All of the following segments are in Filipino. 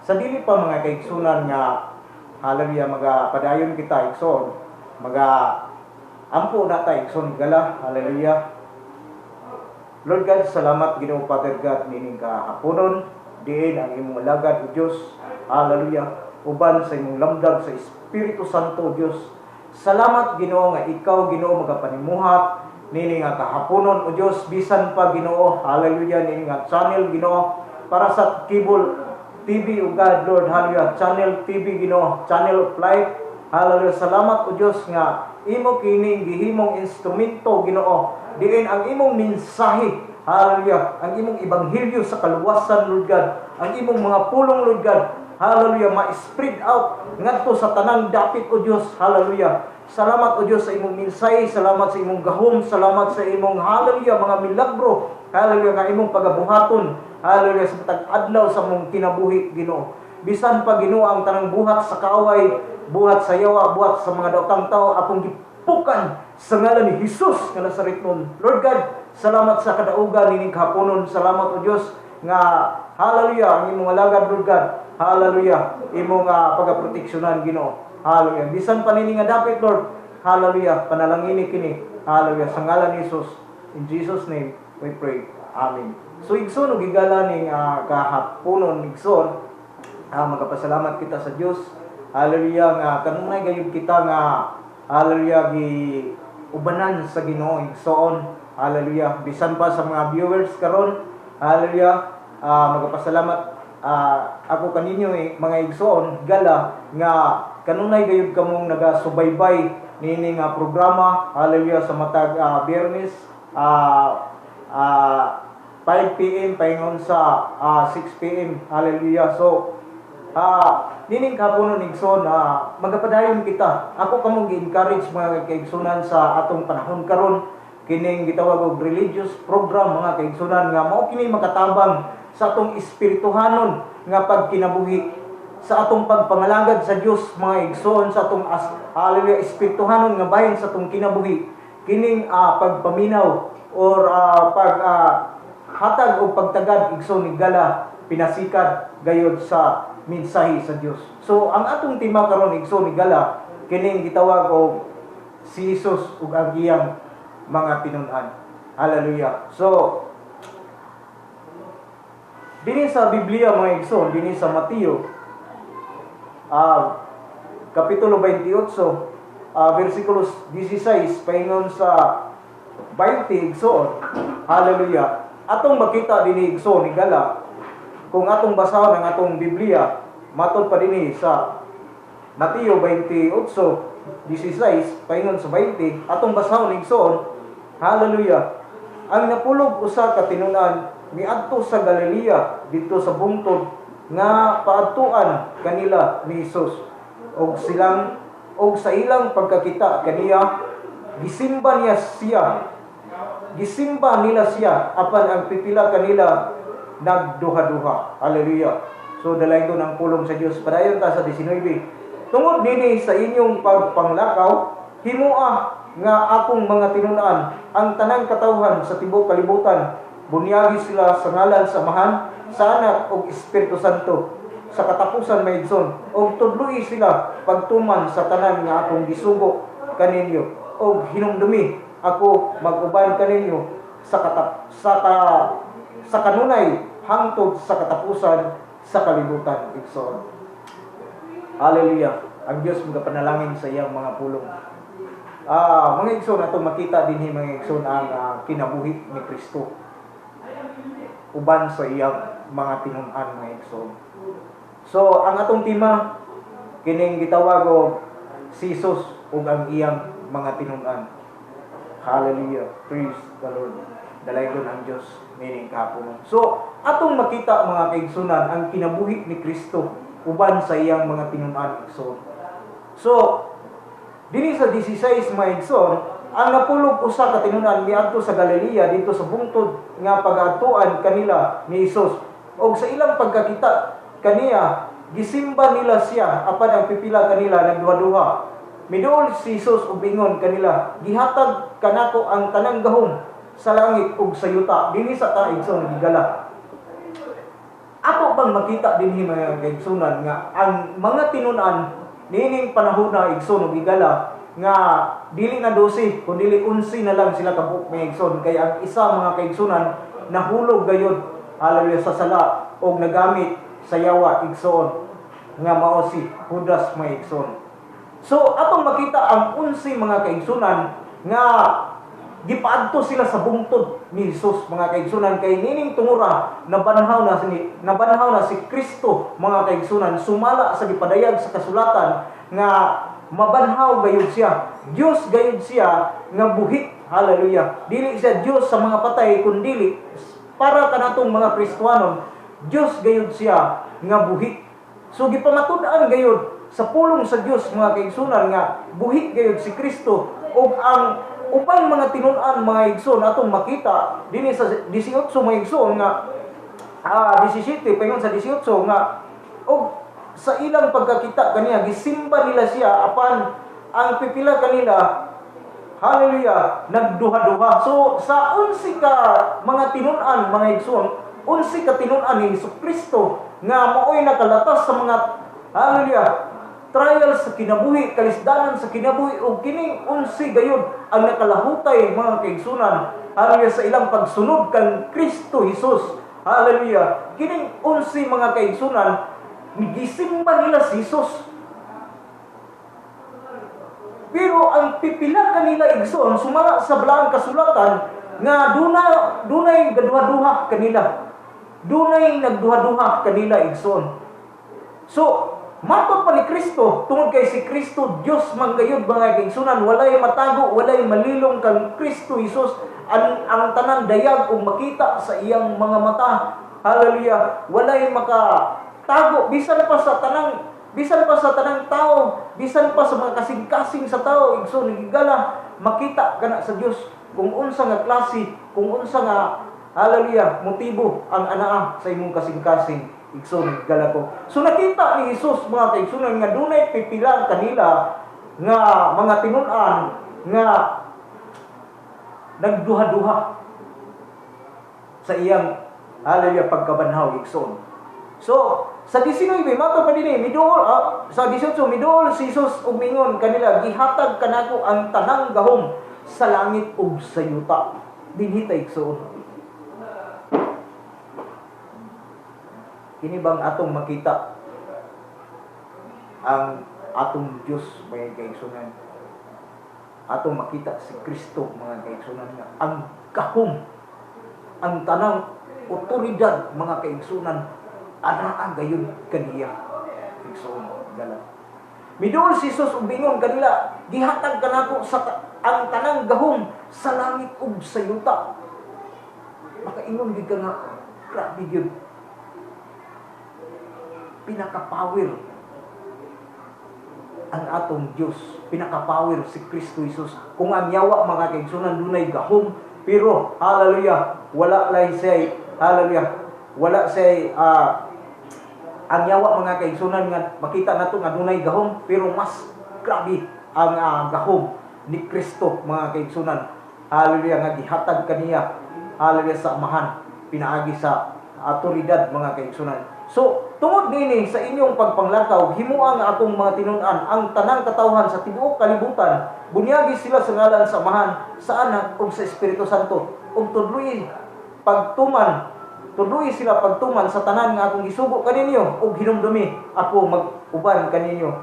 Sa dili pa mga kaigsunan nga haleluya padayon kita igsoon, ampo na ta igsoon gala, haleluya. Lord God, salamat Ginoo Father God nining kahaponon diin ang imong alagad o Dios, haleluya, uban sa imong lamdag sa Espiritu Santo o Dios. Salamat Ginoo nga ikaw Ginoo magapanimuhat nining nga kahaponon o Dios, bisan pa Ginoo, haleluya, nining nga channel Ginoo para sa Cable TV o God, Lord, hallelujah, Channel TV Ginoo, Channel of Life, hallelujah. Salamat o Dios nga imo kining gihimong instrumento Ginoo, diin ang imong mensahe, hallelujah, ang imong ebanghelyo sa kaluwasan, Lord God, ang imong mga pulong, Lord God, hallelujah, ma-spread out ngadto sa tanang dapit o Dios, hallelujah. Salamat o Dios sa imong mensahe, salamat sa imong gahom, salamat sa imong hallelujah mga milagro, hallelujah, nga imong pagabuhaton, hallelujah, sa matag adlaw sa mong kinabuhi Ginoo. Bisan pa Ginoo ang tanang buhat sa kaaway, buhat sa yawa, buhat sa mga daotang tao akong gipukan sa ngalan ni Hesus nga Nazaretnon. Lord God, salamat sa kadaugan nining kahaponon. Salamat o Dios nga hallelujah ang imong alagad, Lord God, hallelujah, imong pagaproteksyonan Ginoo. Hallelujah. Bisan pa nini nga dapit, Lord, hallelujah, panalangini kini, hallelujah, sa ngalan ni Hesus. In Jesus name we pray. Amen. So igsoon og higala ning kahaponon igsoon, magapasalamat kita sa Dios. Hallelujah nga kanunay gayud kita nga hallelujah gi ubanan sa Ginoo igsoon. Hallelujah. Bisan pa sa mga viewers karon, hallelujah, magapasalamat ako kaninyo mga igsoon gala nga kanunay gayud kamong nagasubaybay nining programa, hallelujah, sa matag Biyernes 5 PM paingon sa 6 PM. Hallelujah. So, nining kahaponon igsoon, magapadayon kita. Ako kamong gi-encourage mga kaigsunan sa atong panahon karon, kining gitawag og religious program mga kaigsunan nga mao kini makatabang sa atong espirituhanon nga pagkinabuhi, sa atong pagpangalagad sa Dios mga igsoon, sa atong hallelujah espirituhanon nga bahin sa atong kinabuhi, kining pagpaminaw or hatag o pagtagad igsoon ni gala pinasikat gayod sa mensahe sa Dios. So ang atong tema karon igsoon ni gala kining gitawag og si Hesus ug ang iyang mga tinun-an. Hallelujah. So dinhi sa Biblia mga igsoon, dinhi sa Mateo kapitulo 28 versikulos 16 paingon sa 20 igsoon. Hallelujah. Atong makita dinhi igsoon ni gala kung atong basahon ang atong Biblia, matod pa dinhi sa Mateo 28:16 paingon sa 20, atong basahon igsoon. Hallelujah. Ang napulog usa ka tinun-an miadto sa Galilea dito sa bungtod nga paadtuan kanila ni Hesus, og sa ilang pagkakita kaniya gisimba nila siya apan ang pipila kanila nagduha-duha. Hallelujah. So dalaygon ang pulong sa Dios. Padayon ta sa 19. Tungod dinhi sa inyong pagpanglakaw, himoa nga akong mga tinun-an ang tanang katawhan sa tibuok kalibutan, bunyagi sila sa ngalan sa Amahan, sa Anak ug Espiritu Santo, sa katapusan maigsoon, og tudloy sila pagtuman sa tanan nga akong gisugo kaninyo, og hinumdumi ako mag-uban kaninyo sa kanunay hangtod sa katapusan sa kalibutan igsoon. Hallelujah. Ang Dios magapanalangin sa iyang mga pulong. Mga igsoon, atong makita dinhi mga igsoon ang kinabuhi ni Kristo uban sa iyang mga tinun-an mga igsoon. So ang atong tema kining gitawag og si Hesus ug ang iyang mga tinun-an. Hallelujah. Praise the Lord. Dalaygon ang Dios nining kahaponon. So atong makita mga kaigsunan ang kinabuhi ni Kristo uban sa iyang mga tinun-an igsoon. So dinhi sa 16 mga igsoon, ang napulog usa ka tinun-an miadto sa Galilea dito sa bungtod nga pag-adtuan kanila ni Hesus, og sa ilang pagkakita kaniya gisimba nila siya apan ang pipila kanila nagduha-duha. Miduol si Hesus ug ingon kanila, gihatag kanako ang tanang gahom sa langit ug sa yuta. Dinhi sa ta igsoon gigala. Ato bang makita dinhi mga kaigsunan nga ang mga tinun-an nining panahon na igsoon ug higala nga dili na 12 kun dili 11 na lang sila kabuok mga igsoon, kay ang isa mga kaigsunan nahulog gayud hallelujah sa sala og nagamit sa yawa igsoon nga mao si Judas mga igsoon. So atong makita ang 11 mga kaigsunan nga gipaadto sila sa bungtod ni Hesus mga kaigsunan, kay nining tungura nabanhaw na si Kristo mga kaigsunan, sumala sa gipadayag sa kasulatan nga mabanhaw gayud siya, Dios gayud siya nga buhi, hallelujah. Dili siya Dios sa mga patay kundi para kanatong mga Kristiyanon Dios gayud siya nga buhi. So gipamatud-an gayud sa pulong sa Dios mga kaigsunan nga buhi gayud si Kristo, ug ang upang mga tinun-an mga igsoon atong makita dinhi sa 18 mga igsoon nga 17 paingon sa 18 nga og sa ilang pagkakita kaniya gisimba nila siya apan ang pipila kanila hallelujah nagduha-duha. So sa 11 ka mga tinun-an mga igsoon, 11 ka tinun-an ni Jesucristo nga maoy nakalatas sa mga hallelujah trial sa kinabuhi, kalisdanan sa kinabuhi, o kining 11 gayud ang nakalahutay mga kaigsunan, hallelujah, sa ilang pagsunod kang Kristo Jesus, hallelujah. Kining 11 mga kaigsunan, gisimba nila si Jesus. Pero ang pipila kanila igsoon, sumala sa balaang kasulatan, nga dunay gaduha-duha kanila. Dunay nagduha-duha kanila igsoon. So, matud pa ni Kristo, tungod kay si Kristo Dios man gayud mga kaigsunan, walay matago, walay malilong kang Kristo Jesus, ang tanan dayag ug makita sa iyang mga mata, hallelujah. Walay makatago bisan pa sa tanang tao, bisan pa sa mga kasing-kasing sa tao igsoon higala makita kana sa Dios kung unsa nga klase, kung unsa nga hallelujah motibo ang anaa sa imong kasing-kasing igsoon gala ko. So nakita ni Jesus mga kaigsunan nga dunay pipila kanila nga mga tinun-an nga nagduha-duha sa iyang hallelujah pagkabanhaw igsoon. So sa 19 mato pa dinhi miduol sa 18 miduol si Jesus ug mingon kanila, gihatag kanako ang tanang gahom sa langit ug sa yuta. Dinhi ta igsoon. Kini bang atong makita ang atong Diyos mga kaigsunan, atong makita si Kristo mga kaigsunan nga ang gahom, ang tanang otoridad mga kaigsunan anaa gayon kaniya igsoon gala. Miduol si Jesus ug bingon kanila, gihatag kanako sa ang tanang gahom sa langit ug sa yuta. Makaingon gid ka nga grabe gyud, pinaka-power ang atong Diyos, pinaka-power si Kristo Jesus. Kung ang yawa mga kaigsunan dunay gahom, pero hallelujah wala lay say hallelujah wala say ang yawa mga kaigsunan nga makita nato nga dunay gahom, pero mas grabe ang gahom ni Kristo mga kaigsunan, hallelujah nga gihatag kaniya hallelujah sa amahan pinaagi sa autoridad mga kaigsunan. So, tungod nini sa inyong pagpanglakaw, himuang akong mga tinun-an ang tanang katawhan sa tibuok kalibutan, bunyagi sila sa ngalan sa Amahan, sa Anak ug sa Espiritu Santo, ug tudloy sila pagtuman sa tanan nga akong gisugo kaninyo, ug hinumdumi ako mag-uban kaninyo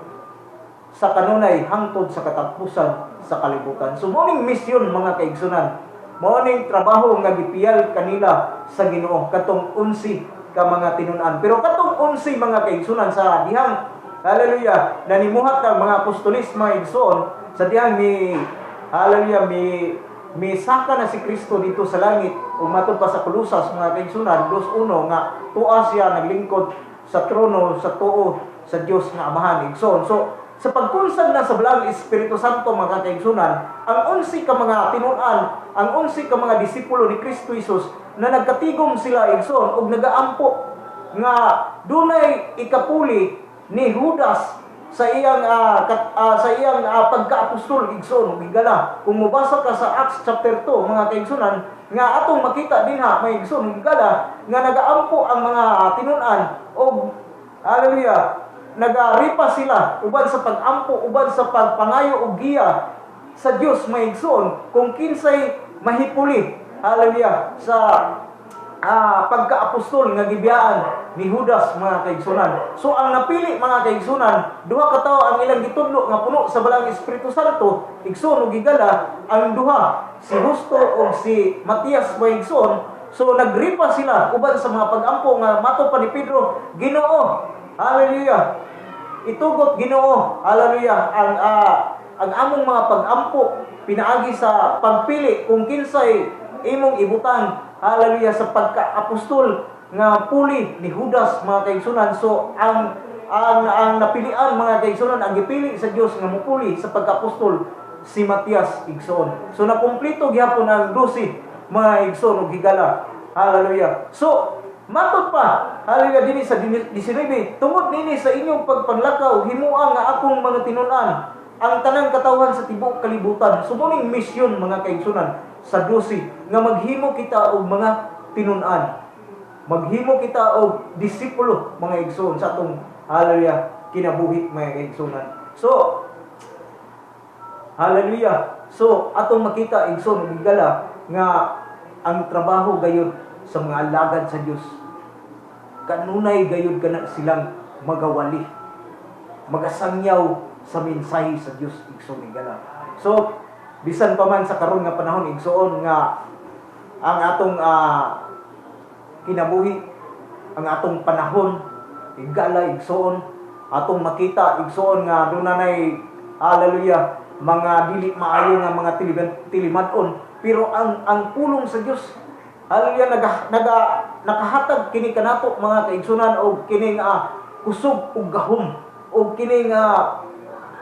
sa kanunay hangtod sa katapusan sa kalibutan. So, morning mission mga kaigsunan, morning trabaho nga gipiyal kanila sa Ginoo katong 11 ka mga tinun-an. Pero katong 11 mga kaigsunan sa dihang hallelujah nanimuhat ang mga apostolis mga igsoon sa dihang hallelujah mi saka na si Kristo dito sa langit ug matud pa sa Kolosas mga kaigsunan 2:1 nga tuwa siya naglingkod sa trono sa tuo sa Dios nga Amahan igsoon. So sa pagkunsad na sa balaang Espiritu Santo mga kaigsunan, ang 11 ka mga tinun-an, ang 11 ka mga disipulo ni Kristo Jesus na nagkatigom sila igsoon ug nagaampo nga dunay ikapuli ni Judas sa iyang pagka-apostol igsoon higala. Kung mubasa ka sa Acts chapter 2 mga kaigsunan, nga atong makita din ha may igsoon higala nga nagaampo ang mga tinun-an o hallelujah, nagaripa sila uban sa pag-ampo, uban sa pagpangayo og giya sa Dios may igsoon kung kinsay mahipuli, hallelujah, sa pagka-apostol nga gibiyaan ni Judas mga kaigsunan. So ang napili mga kaigsunan, duha ka tawo ang ilang gitudlo nga puno sa balang Espiritu Santo, igsoon ug gigala ang duha, si Justo ug si Matias mga igsoon. So nagripa sila uban sa mga pag-ampo nga mato pa ni Pedro, Ginoo, hallelujah, itugot Ginoo, hallelujah, ang among mga pag-ampo pinaagi sa pagpili kung kinsay imong ibutang, hallelujah, sa pagka-apostol nga puli ni Judas mga kaigsunan. So ang napilian mga kaigsunan, ang gipili sa Dios nga mupuli sa pagka-apostol si Matias igsoon. So nakumpleto gyapon ang 12 mga igsoon ug higala, hallelujah. So matud pa, hallelujah, dinhi sa 19, tungod nini sa inyong pagpanglakaw himuang nga akong mga tinun-an ang tanang katawhan sa tibuok kalibutan. So muning misyon mga kaigsunan sa 12 nga maghimo kita og mga tinun-an, maghimo kita og disipulo mga igsoon sa atong hallelujah kinabuhi mga kaigsunan. So hallelujah, so atong makita igsoon ug higala nga ang trabaho gayud sa mga alagad sa Dios kanunay gayud kana silang magawali, magasangyaw sa mensahe sa Dios igsoon higala. So bisan pa man sa karon nga panahon igsoon nga ang atong kinabuhi, ang atong panahon higala igsoon atong makita igsoon nga dunay hallelujah mga dili maayo nga mga tilimad-on, pero ang pulong sa Dios, hallelujah, nakahatag kini kanato mga kaigsunan og kining kusog ug gahom og kining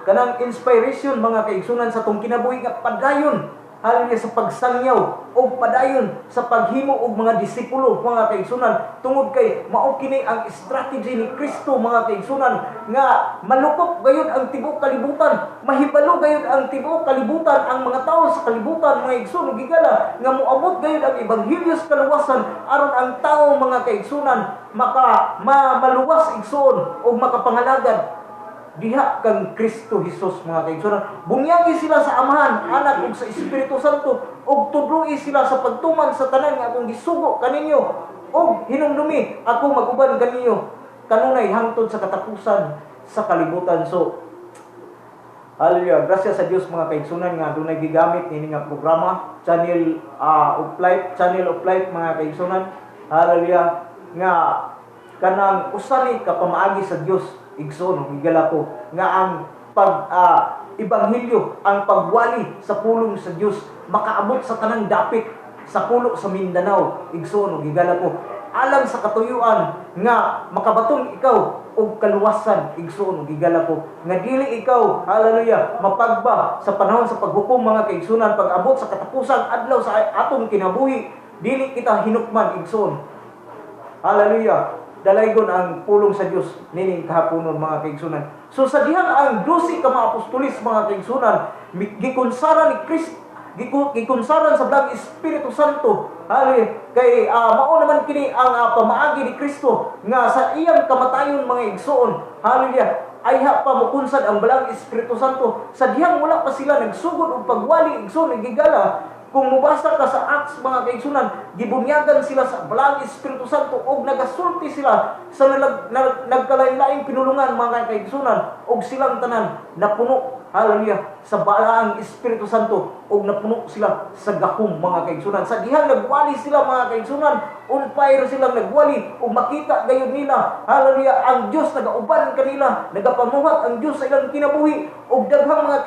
kanang inspiration mga kaigsunan sa tong kinabuhi nga padayon, hallelujah, sa pagsangyaw o padayon sa paghimo og mga disipulo mga kaigsunan, tungod kay mao kini ang strategy ni Kristo mga kaigsunan nga malukop gayud ang tibuok kalibutan, mahibalo gayud ang tibuok kalibutan, ang mga tawo sa kalibutan mga igsoon ug higala nga moabot gayud ang ebanghelyo sa kaluwasan aron ang tawo mga kaigsunan maluwas igsoon ug makapangalagad diha kang Kristo Jesus mga kaigsunan. Bunyagi sila sa Amahan, Anak ug sa Espiritu Santo ug tudloi sila sa pagtuman sa tanan nga akong gisugo kaninyo ug hinumdumi ako maguban kaninyo kanunay hangtod sa katapusan sa kalibutan. So hallelujah, grasya sa Dios mga kaigsunan nga dunay gigamit nini nga programa Channel of Life mga kaigsunan, hallelujah, nga kanang usani ka pamaagi sa Dios igsoon higala ko nga ang ebanghelyo, ang pagwali sa pulong sa Dios makaabot sa tanang dapit sa pulo sa Mindanao igsoon higala ko alang sa katuyuan nga makabaton ikaw og kaluwasan igsoon higala ko nga dili ikaw hallelujah mapagba sa panahon sa paghukom mga kaigsunan, pag-abot sa katapusang adlaw sa atong kinabuhi dili kita hinukman igsoon, hallelujah, dalaygon ang pulong sa Dios nining kahaponon mga kaigsunan. So sa dihang ang 12 ka mga apostolis mga kaigsunan gikonsaran ni Kristo, gikonsaran sa blang Espiritu Santo, hallelujah, kay mao naman kini ang pamaagi ni Kristo nga sa iyang kamatayon mga igsoon, hallelujah, ayha pa mukunsad ang balang Espiritu Santo sa dihang wala pa sila nagsugod og pagwali igsoon gigala. Kung mubasa ka sa Acts mga kaigsunan, gibunyagan sila sa balang Espiritu Santo ug nagasulti sila sa nagkalain-laing pinulungan mga kaigsunan ug silang tanan napuno, hallelujah, sa balang Espiritu Santo ug napuno sila sa gahom mga kaigsunan. Sa dihang nagwali sila mga kaigsunan, on fire silang nagwali ug makita gayud nila, hallelujah, ang Dios nagauban kanila, nagapamuhat ang Dios sa ilang kinabuhi ug daghang mga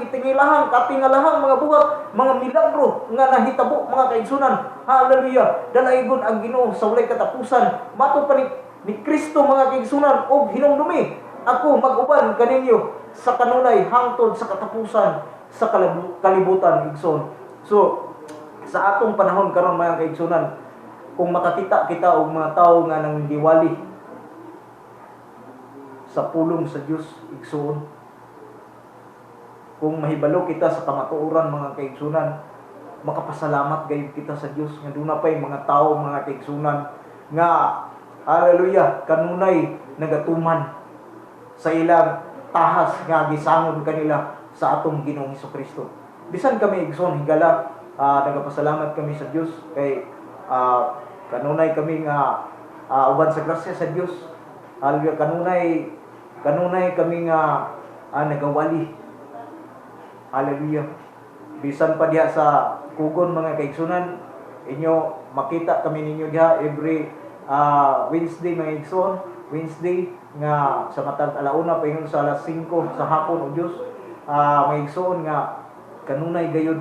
katingalahang mga buhat, mga milagro nga nahitabo mga kaigsunan, hallelujah, dalaygon ang Ginoo sa walay katapusan. Mato pa ni Kristo mga kaigsunan og hinumdumi ako mag-uban kaninyo sa kanunay hangtod sa katapusan sa kalibutan igsoon. So sa atong panahon karon mga kaigsunan, kung makakita kita og mga tawo nga nang diwali sa pulong sa Dios igsoon, kung mahibalo kita sa kamatuoran mga kaigsunan, makapasalamat gayud kita sa Dios nga duna pay mga tao mga kaigsunan nga hallelujah kanunay nagatuman sa ilang tahas nga gisangon kanila sa atong Ginoong Hesukristo. Bisan kami igsoon higala nagapasalamat kami sa Dios kay kanunay kami nga uban sa grasya sa Dios. Hallelujah kanunay kami nga nagawali. Hallelujah. Bisan pa diha sa kugon mga kaigsunan, inyo makita kami ninyo diha every Wednesday mga igsoon, Wednesday nga sa matag alauna paingon sa alas 5 sa hapon o Dios, mga igsoon nga kanunay gayud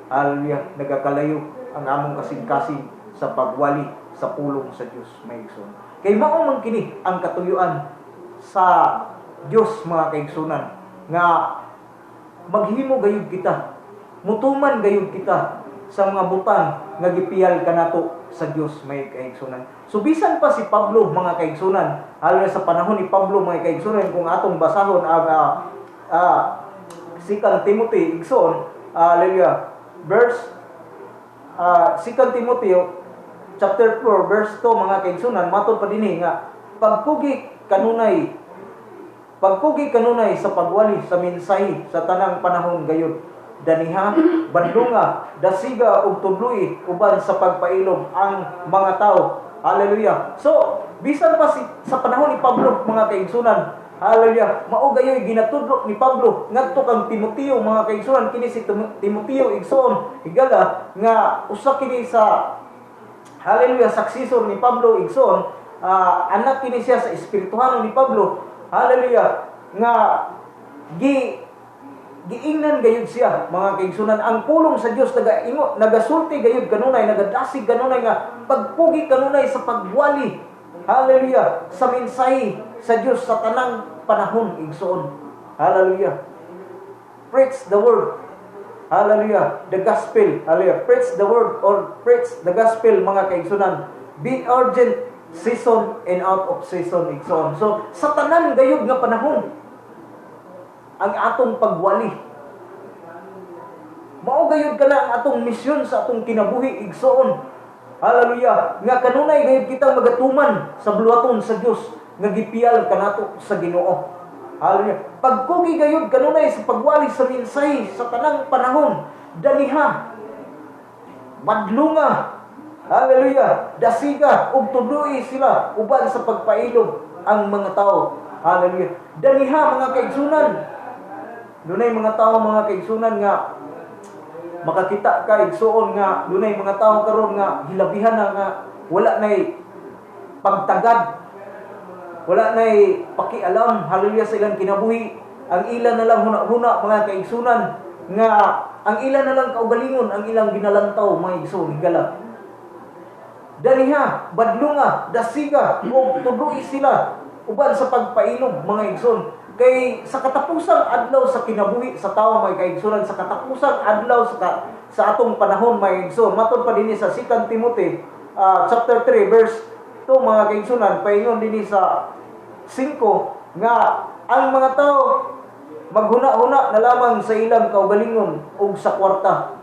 hallelujah nagakalayo ang among kasing-kasing sa pagwali sa pulong sa Dios mga igsoon. Kay mao man kini ang katuyuan sa Dios mga kaigsunan nga maghimo gayud kita, mutuman gayud kita sa mga butang nga gipiyal kanato sa Dios may kaigsunan. So bisan pa si Pablo mga kaigsunan, halo sa panahon ni Pablo mga kaigsunan, kung atong basahon ang Second Timothy igsoon, hallelujah, verse 2 Timothy chapter 4 verse 2 mga kaigsunan, matod pa dinhi nga pagpugi kanunay sa pagwali sa mensahe sa tanang panahon gayon, daniha, bandunga, dasiga ug tudloy uban sa pagpailom ang mga tao. Hallelujah. So, bisan pa sa panahon ni Pablo mga kaigsunan, hallelujah, mao gayoy ginatudlo ni Pablo ngadto kang Timoteo mga kaigsunan, kini si Timoteo igsoon higala nga usa kini sa hallelujah successor ni Pablo igsoon, anak kini siya sa espirituhano ni Pablo. Hallelujah nga giingnan gayud siya mga kaigsunan ang pulong sa Dios, nagasulti gayud kanunay, nagadasig kanunay nga pagpugi kanunay sa pagwali hallelujah sa mensahe sa Dios sa tanang panahon igsoon. Hallelujah. Preach the word. Hallelujah. The gospel. Hallelujah. Preach the word or preach the gospel mga kaigsunan. Be urgent, season and out of season igsoon. So sa tanan gayud nga panahon ang atong pagwali, mao gayud kana ang atong misyon sa atong kinabuhi igsoon. Hallelujah nga kanunay gayud kitang magatuman sa buluhaton sa Dios nga gipiyal kanato sa Ginoo. Hallelujah. Pagkugi gayud kanunay sa pagwali sa mensahe sa tanang panahon, daniha, madlunga, hallelujah, dasiga ug tudloy sila uban sa pagpailog ang mga tao. Hallelujah. Daniha mga kaigsunan, dunay mga tao mga kaigsunan nga makakita ka igsuon nga dunay mga tao karon nga hilabihan na nga wala nay pagtagad, wala nay pakialam hallelujah sa ilang kinabuhi. Ang ilan na lang huna-huna mga kaigsunan nga ang ilan na lang kaugalingon ang ilang ginalantaw mga igsoon higala. Daniha, badlunga, dasiga, ug tudloy sila uban sa pagpainom mga igsoon. Kay sa katapusang adlaw sa kinabuhi sa tawo mga kaigsunan, sa katapusang adlaw sa atong panahon mga kaigsunan, matod pa dinhi sa 2 Timothy chapter 3 verse 2 mga kaigsunan, paingon dinhi sa 5 nga ang mga tao maghuna-huna na lamang sa ilang kaugalingon ug sa kwarta.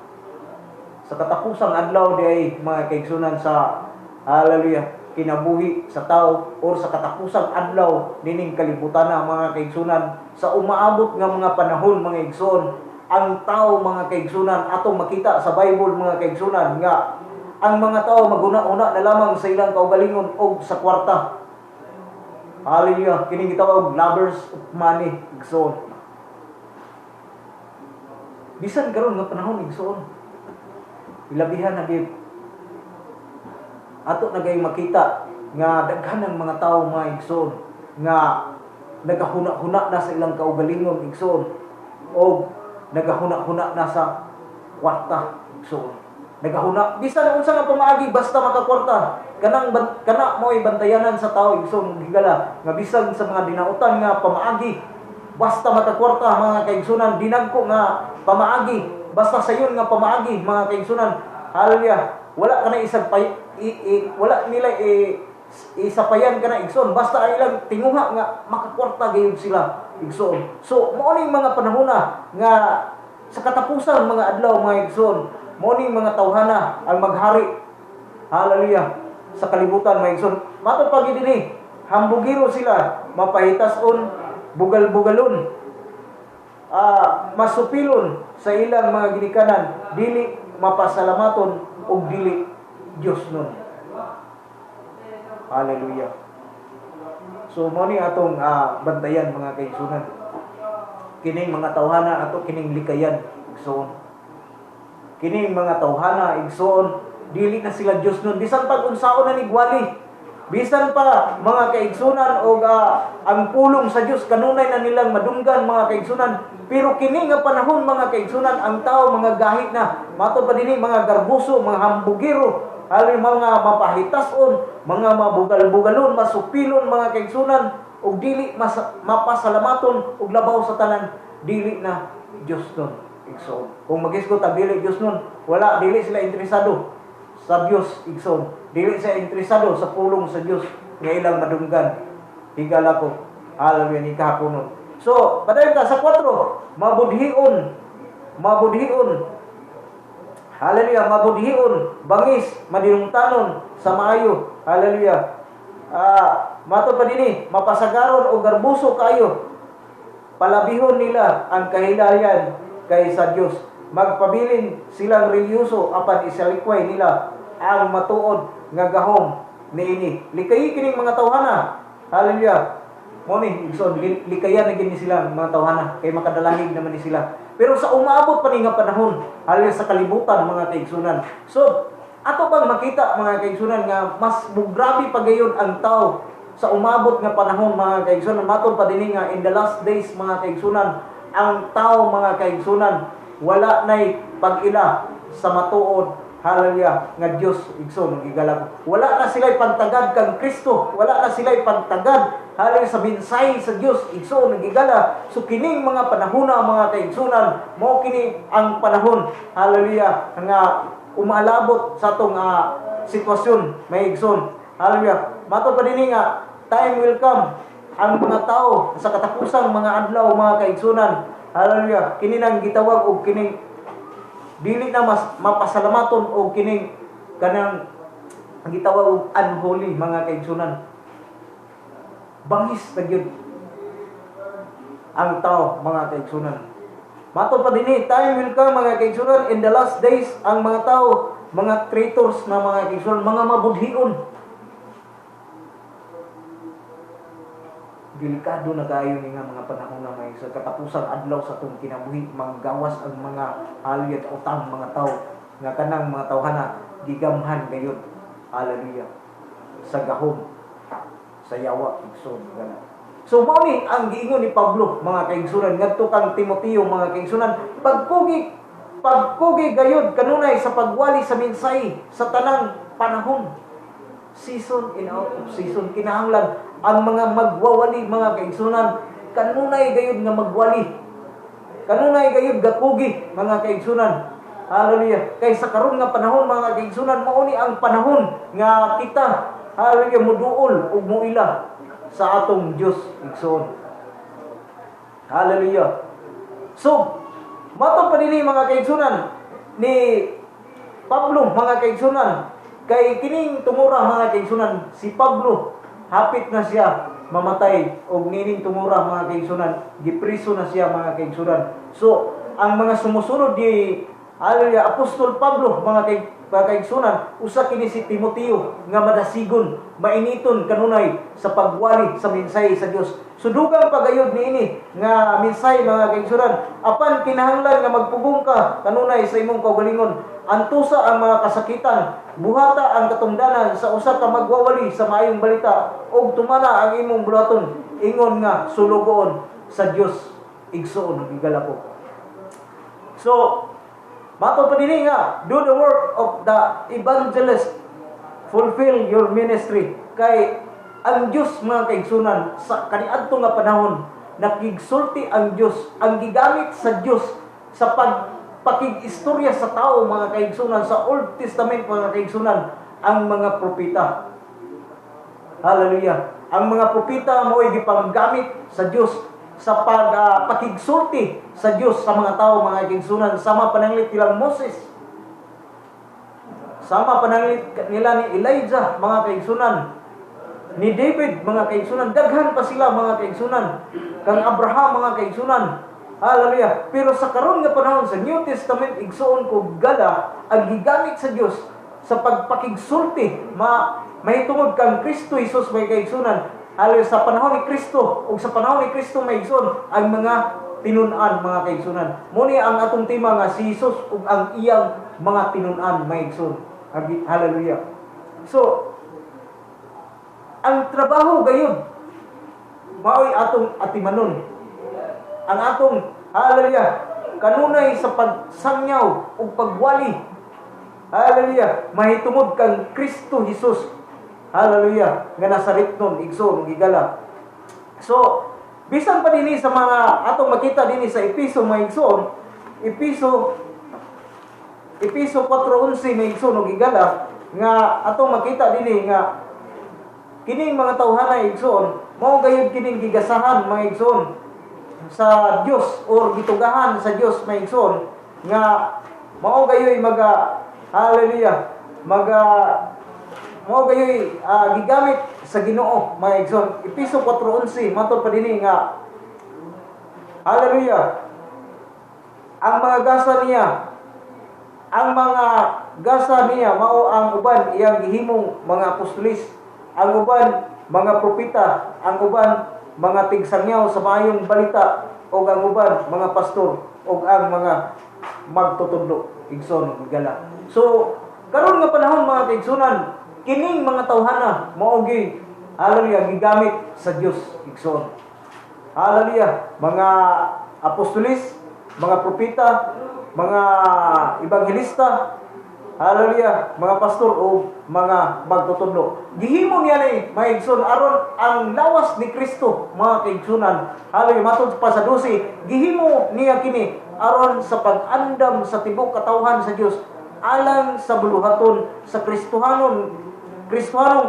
Sa katapusang adlaw diay mga kaigsunan sa hallelujah kinabuhi sa tao or sa katapusang adlaw nining kalibutan na mga kaigsunan, sa umaabot nga mga panahon mga igsoon, ang tao mga kaigsunan atong makita sa Bible mga kaigsunan nga ang mga tao maguna-una na lamang sa ilang kaugalingon o sa kwarta. Hallelujah. Kining gitawag lovers of money igsoon. Bisan karon nga panahon igsoon, ilabihan na gid ato nagay makita nga daghan ng mga tao mga igsoon nga nagahuna-huna na sa ilang kaugalingon igsoon o nagahuna-huna na sa kwarta igsoon. Nagahuna bisan unsa nga pamaagi basta makakwarta, kana mo'y bantayanan sa tao igsoon higala nga bisan sa mga dinautan nga pamaagi basta makakwarta mga kaigsunan, dinagko nga pamaagi basta sayon nga pamaagi mga kaigsunan. Hallelujah. Wala ka na isang wala nila isapayan ka na igsoon, basta ang ilang tinguha nga makakwarta gayud sila igsoon. So mao ning mga panahon na nga sa katapusan mga adlaw mga igsoon, mao ning mga tawhana ang maghari. Hallelujah. Sa kalibutan mga igsoon, matud pa gid dinhi, hambugiro sila, mapahitason, bugal-bugalon, masupilon sa ilang mga ginikanan, dili mapasalamaton ug dili Dios nun. Hallelujah. So mo ni atong bantayan mga kaigsunan. Kining mga tawhana ato kining likayan igsoon. Kining mga tawhana igsoon, dili na sila Dios nun. Bisan pag unsaon na nigwali, bisan pa mga kaigsunan o ang pulong sa Dios kanunay na nilang madunggan mga kaigsunan. Pero kini nga panahon mga kaigsunan, ang tao mga gahit na, mato pa dinhi mga garbuso, mga hambugiro, halin mga mapahitason, mga mabugal-bugalon, masupilon mga kaigsunan, ug dili mapasalamaton ug labaw sa tanan, dili na Dios nun igsoon. Kung magisgot ang dili Dios nun, wala, dili sila interesado sa Dios igsoon. Dili sila interesado sa pulong sa Dios nga ilang madunggan. Higala ko, hallelujah, ni kahaponon. So, padayon ta sa 4, mabudhion. Hallelujah, mabudhion, bangis, madinungtanon sa maayo. Hallelujah. Mato pa dinhi, mapasagaron o garbuso kayo. Palabihon nila ang kahilayan kay sa Dios. Magpabilin silang reliyoso apan isalikway nila ang matuod nga gahom niini. Likayi kining mga tawhana. Hallelujah. Moni, igsoon, likayan na gini sila mga tawhana kay makadalangig naman ni sila. Pero sa umabot pa ni nga panahon, hallelujah, sa kalibutan mga kaigsunan. So, ato bang makita mga kaigsunan nga mas mugrabe pa gayon ang tao sa umabot nga panahon mga kaigsunan. Matod pa dinhi nga in the last days mga kaigsunan, ang tao mga kaigsunan wala nay pag-ila sa matuod, hallelujah, nga Dios igsoon gigalak. Wala na sila'y pagtagad kang Kristo, wala na sila'y pagtagad hallelujah sa minsay sa Dios igsoon gigala. So kining mga panahon mga kaigsunan, mao kini ang panahon, hallelujah, nga umalabot sa atong sitwasyon may igsoon. Hallelujah. Mato pa dinhi nga time will come ang mga tao sa katapusang mga adlaw mga kaigsunan. Hallelujah. Kini nang gitawag og kining dili na mas mapasalamaton o kining kanang gitawag og unholy mga kaigsunan. Bangis na gyud ang tao mga kaigsunan. Mato pa dinhi, time will come mga kaigsunan, in the last days ang mga tao, mga traitors na mga kaigsunan, mga mabudhion. Delikado na kayo ni nga mga panahon na may sa katapusang adlaw sa itong kinabuhi, manggawas ang mga aliyat utang mga tao, nga kanang mga tawhana, gigamhan gayon, hallelujah, sa gahom, sa yawa, igsoon, gana. So, mao ni ang giingon ni Pablo, mga kaigsunan, ngadto kang Timoteo, mga kaigsunan, pagkugi gayud kanunay sa pagwali sa minsay sa tanang panahon. Season in out of season, kinahanglan ang mga magwawali mga kaigsunan, kanunay gayud nga magwali, kanunay gayud gapugi mga kaigsunan. Hallelujah. Kay sa karon nga panahon mga kaigsunan, mao ni ang panahon nga kita, hallelujah, muduol ug muila sa atong Dios igsoon. Hallelujah. So, mato pa dinhi mga kaigsunan ni Pablo mga kaigsunan, kay kining tumura mga kaigsunan, si Pablo hapit na siya mamatay og nining tumura mga kaigsunan, gipriso na siya mga kaigsunan. So ang mga sumusunod di hallelujah Apostol Pablo mga kaigsunan, usa kini si Timoteo nga madasigon, mainiton kanunay sa pagwali sa minsay sa Dios. So dugang pagayod niini nga minsay mga kaigsunan, apan kinahanglan nga magpugong ka kanunay sa imong kaugalingon, antusa ang mga kasakitan, buhata ang katungdanan sa usa ka magwawali sa maayong balita, ug tumana ang imong bulaton, ingon nga sulugoon sa Dios igsoon gigalako. So mato pa dinhi nga, do the work of the evangelist, fulfill your ministry. Kay ang Dios mga kaigsunan sa kaniadto nga panahon, nakigsulti ang Dios, ang gigamit sa Dios sa pakig-istorya sa tao mga kaigsunan sa Old Testament mga kaigsunan, ang mga propeta. Hallelujah. Ang mga propeta mo'y gipanggamit sa Dios sa pakigsulti sa Dios sa mga tao, mga igsunan, sama pananglit nilang Moses. Sama pananglit nila ni Elijah, mga kaigsunan. Ni David, mga kaigsunan. Daghan pa sila, mga kaigsunan. Kang Abraham, mga kaigsunan. Hallelujah. Pero sa karon nga panahon sa New Testament, igsuon ko gala ang gigamit sa Dios sa pagpakigsulti, mahitungod kang Kristo Jesus, may kaigsunan. Hallelujah. Sa panahon ni Kristo o sa panahon ni Kristo may igsoon ang mga tinun-an, mga kaigsunan. Muni ang atong tema nga si Jesus ug ang iyang mga tinun-an, may igsoon. Hallelujah. So, ang trabaho gayud maoy atong atimanon. Ang atong, hallelujah, kanunay sa pagsangyaw o pagwali, hallelujah, mahitungod kang Kristo Jesus, hallelujah, nga nasaritnon, igsoon, gigala. So, bisan pa dinhi sa mga atong makita dinhi sa Episo, mga igsoon, Episo 4:11, may igsoon, gigala, nga atong makita dinhi nga kining mga tawhana igsoon, mao gayud kining gigasahan, mga igsoon, sa Dios or gitugahan sa Dios, may igsoon, nga mao gayoy hallelujah, mao gayoy gigamit sa Ginoo, mga igsoon. Episo 4:11 matod pa dinhi nga hallelujah, ang mga gasa niya mao ang uban iyang gihimong mga apostolis, ang uban mga propeta, ang uban mga tigsangyaw sa maayong balita, o ang uban mga pastor, o ang mga magtutudlo, igsoon, gala. So, karon nga panahon, mga kaigsunan, kining mga tawhana mao gi, hallelujah, gigamit sa Dios, igsoon. Hallelujah, mga apostolis, mga propeta, mga ebanghelista, hallelujah, mga pastor o mga magtutudlo. Gihimo niya ni maigsoon aron ang lawas ni Kristo, mga kaigsunan. Hallelujah, matod pa sa 12, gihimo niya kini aron sa pag-andam sa tibok katawhan sa Dios, alang sa buluhaton sa Kristohanong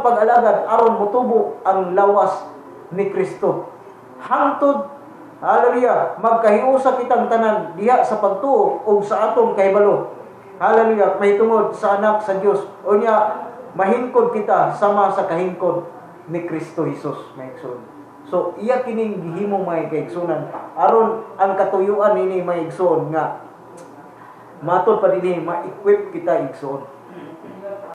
pag-alagad aron motubo ang lawas ni Kristo. Hangtod, hallelujah, magkahiusa kitang tanan diha sa pagtuo o sa atong kahibalo. Hallelujah, mahitungod sa anak sa Dios. O niya, mahingkod kita sama sa kahingkod ni Kristo Jesus, may igsoon. So, iya kining gihimo, may kaigsunan, aron ang katuyuan nini, may igsoon, nga matod pa dinhi ma-equip kita, igsoon.